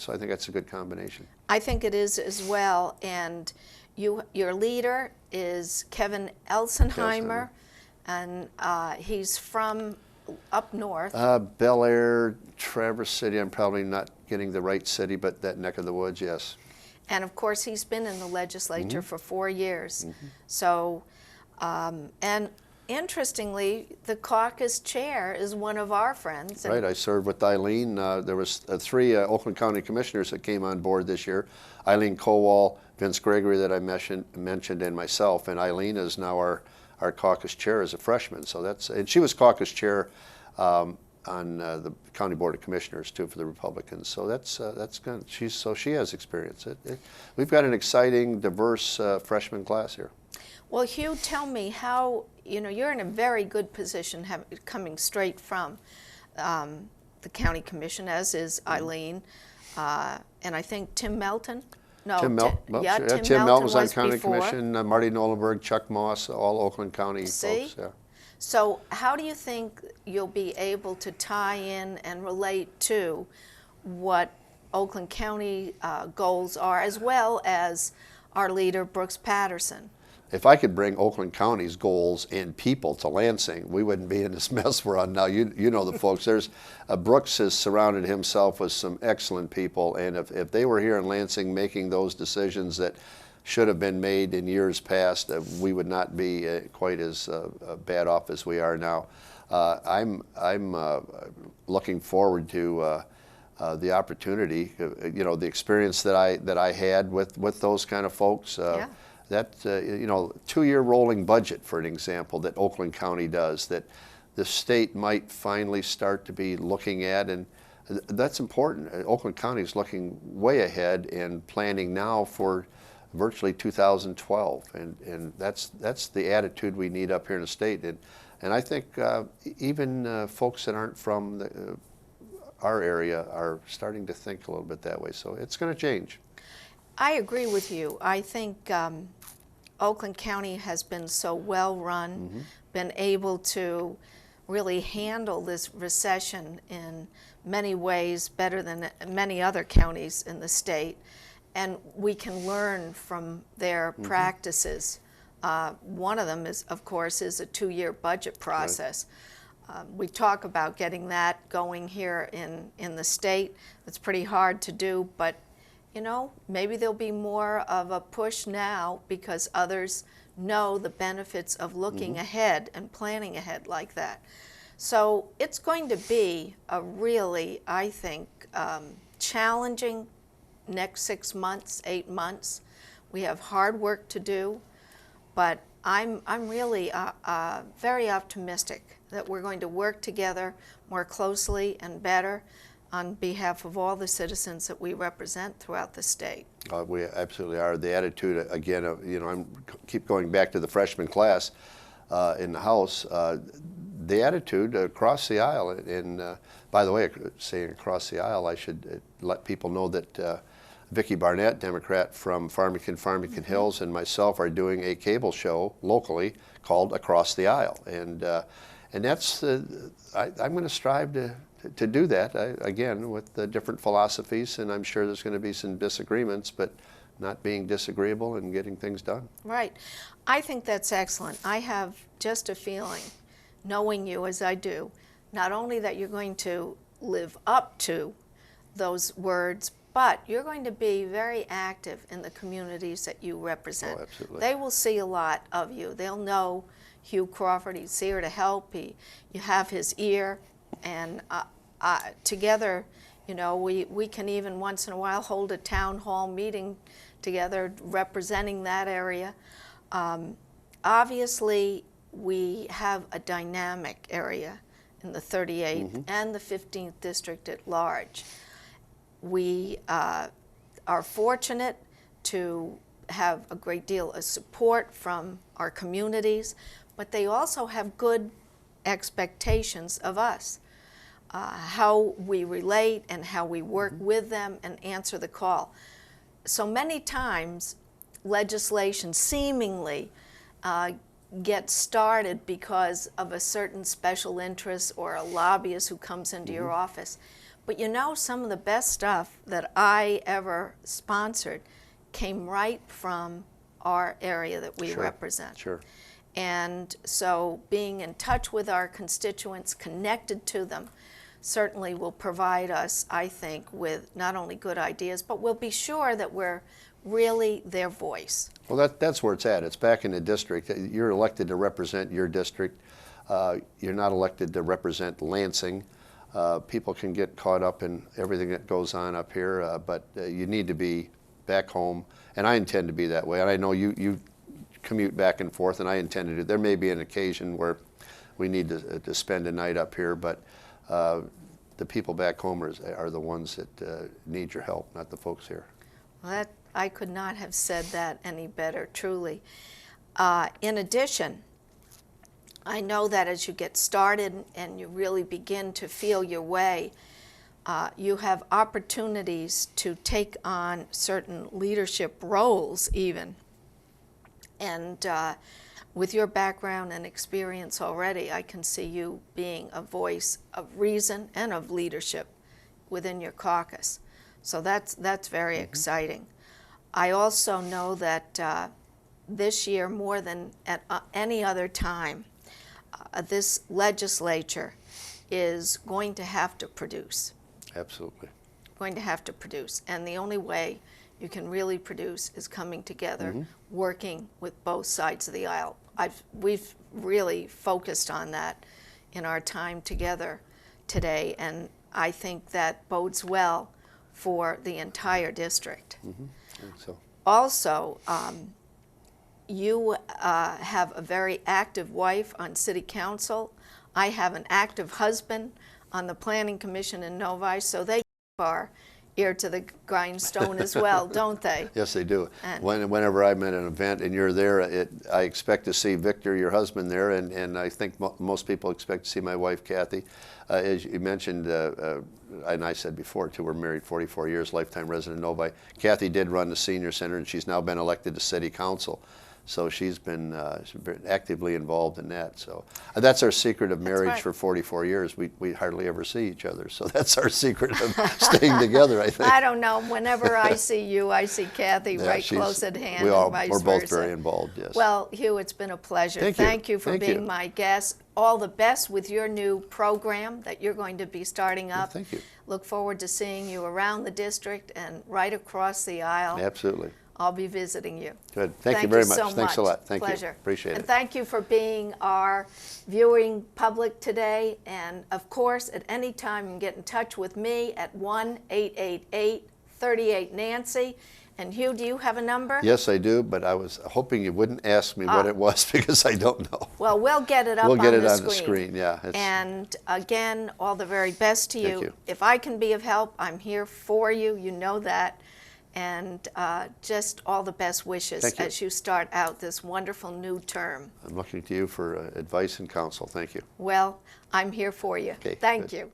So I think that's a good combination. I think it is as well. And your leader is Kevin Elsenheimer, and he's from up north. Bel Air, Traverse City. I'm probably not getting the right city, but that neck of the woods, yes. And of course, he's been in the legislature for 4 years. So, and interestingly, the caucus chair is one of our friends. Right, I served with Eileen. There was 3 Oakland County commissioners that came on board this year. Eileen Kowal, Vince Gregory that I mentioned, and myself. And Eileen is now our caucus chair as a freshman. So and she was caucus chair on the County Board of Commissioners too for the Republicans. So that's good. She has experience. We've got an exciting, diverse freshman class here. Well, Hugh, tell me how, you're in a very good position coming straight from the County Commission, as is Eileen, and I think Tim Melton. No, Tim Melton was on County Commission, Marty Nolenberg, Chuck Moss, all Oakland County folks. Yeah. So how do you think you'll be able to tie in and relate to what Oakland County goals are, as well as our leader, Brooks Patterson? If I could bring Oakland County's goals and people to Lansing, we wouldn't be in this mess we're on now. You know the folks. Brooks has surrounded himself with some excellent people, and if they were here in Lansing making those decisions that should have been made in years past, we would not be quite as bad off as we are now. I'm looking forward to the opportunity, the experience that I had with those kind of folks. Yeah. That 2-year rolling budget, for an example, that Oakland County does, that the state might finally start to be looking at, and that's important. Oakland County is looking way ahead and planning now for virtually 2012, and that's the attitude we need up here in the state. And I think even folks that aren't from our area are starting to think a little bit that way. So it's going to change. I agree with you. I think Oakland County has been so well run, been able to really handle this recession in many ways better than many other counties in the state, and we can learn from their practices. One of them is, of course, is a 2-year budget process. Right. We talk about getting that going here in the state. It's pretty hard to do, but maybe there'll be more of a push now because others know the benefits of looking ahead and planning ahead like that. So it's going to be a really, I think, challenging next 6 months, 8 months. We have hard work to do, but I'm really very optimistic that we're going to work together more closely and better on behalf of all the citizens that we represent throughout the state. We absolutely are. The attitude, again, I keep going back to the freshman class in the House. The attitude across the aisle, and by the way, saying across the aisle, I should let people know that Vicki Barnett, Democrat from Farmington Hills, and myself are doing a cable show locally called Across the Aisle, and that's I'm going to strive to do that, again, with the different philosophies, and I'm sure there's going to be some disagreements, but not being disagreeable and getting things done. Right. I think that's excellent. I have just a feeling, knowing you as I do, not only that you're going to live up to those words, but you're going to be very active in the communities that you represent. Oh, absolutely. They will see a lot of you. They'll know Hugh Crawford. He's here to help. You have his ear. And together, we can even once in a while hold a town hall meeting together representing that area. Obviously, we have a dynamic area in the 38th and the 15th district at large. We are fortunate to have a great deal of support from our communities, but they also have good expectations of us. How we relate and how we work with them and answer the call. So many times legislation seemingly gets started because of a certain special interest or a lobbyist who comes into your office. But you know, some of the best stuff that I ever sponsored came right from our area that we represent. Sure. And so being in touch with our constituents, connected to them, certainly will provide us, I think, with not only good ideas, but we'll be sure that we're really their voice. Well, that's where it's at. It's back in the district. You're elected to represent your district. You're not elected to represent Lansing. People can get caught up in everything that goes on up here, but you need to be back home, and I intend to be that way. And I know you commute back and forth, and I intend to do. There may be an occasion where we need to spend a night up here, but the people back home are the ones that need your help, not the folks here. Well, I could not have said that any better, truly. In addition, I know that as you get started and you really begin to feel your way, you have opportunities to take on certain leadership roles even. And with your background and experience already, I can see you being a voice of reason and of leadership within your caucus. So that's very exciting. I also know that this year, more than at any other time, this legislature is going to have to produce. Absolutely. Going to have to produce. And the only way you can really produce is coming together, working with both sides of the aisle. We've really focused on that in our time together today, and I think that bodes well for the entire district. I think so. Also, you have a very active wife on City Council. I have an active husband on the Planning Commission in Novi, so they keep our ear to the grindstone as well, don't they? Yes, they do. Whenever I'm at an event and you're there, I expect to see Victor, your husband, there, and I think most people expect to see my wife, Kathy. As you mentioned, and I said before, too, we're married 44 years, lifetime resident of Novi. Kathy did run the senior center, and she's now been elected to City Council. So she's been actively involved in that. So that's our secret of marriage for 44 years. We hardly ever see each other. So that's our secret of staying together, I think. I don't know. Whenever I see you, I see Kathy right close at hand, and vice we're both versa. very involved, yes. Well, Hugh, it's been a pleasure. Thank you. You for being my guest. All the best with your new program that you're going to be starting up. Thank you. Look forward to seeing you around the district and right across the aisle. Absolutely. I'll be visiting you. Good. Thank you very much. So Thanks a lot. Thank Pleasure. you. Appreciate it. And thank you for being our viewing public today. And of course, at any time, you can get in touch with me at 1-888-38-NANCY. And Hugh, do you have a number? Yes, I do, but I was hoping you wouldn't ask me what it was because I don't know. Well, we'll get it up We'll get on it the on screen. the screen, yeah. And again, all the very best to you. Thank you. If I can be of help, I'm here for you. You know that. And just all the best wishes as you start out this wonderful new term. I'm looking to you for advice and counsel. Thank you. Well, I'm here for you. Okay, Thank good. you.